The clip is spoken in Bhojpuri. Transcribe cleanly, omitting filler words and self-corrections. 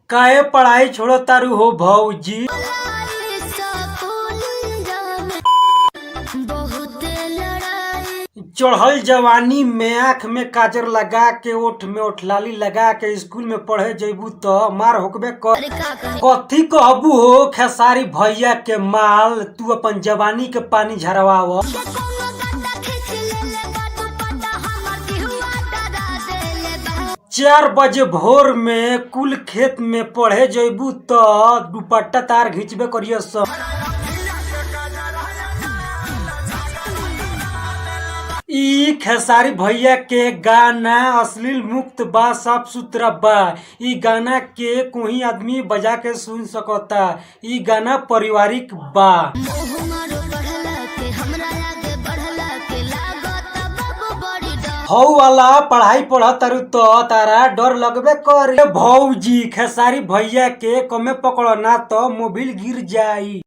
काहे पढ़ाई छोड़ो तारू हो भौजी। चढ़ल जवानी में आँख में काजर लगा के ओठ में ओठलाली लगा के स्कूल में पढ़े जइबू तो मार होकबे कर। कथी कहबू हो खेसारी भैया के माल, तू अपन जवानी के पानी झरवाव। 4 बजे भोर में कुल खेत में पढ़े जइबू तो दुपट्टा तार घिंचबे करिए सब। ई खेसारी भैया के गाना अश्लील मुक्त बा, साफ सुथरा बा। ई गाना के कोई आदमी बजा के सुन सकता। ई गाना पारिवारिक बा। हौ वाला पढ़ाई पढ़ तारू तो तारा डर लगबे करे भौजी। खेसारी भैया के कमे पकड़ो ना तो मोबिल गिर जाई।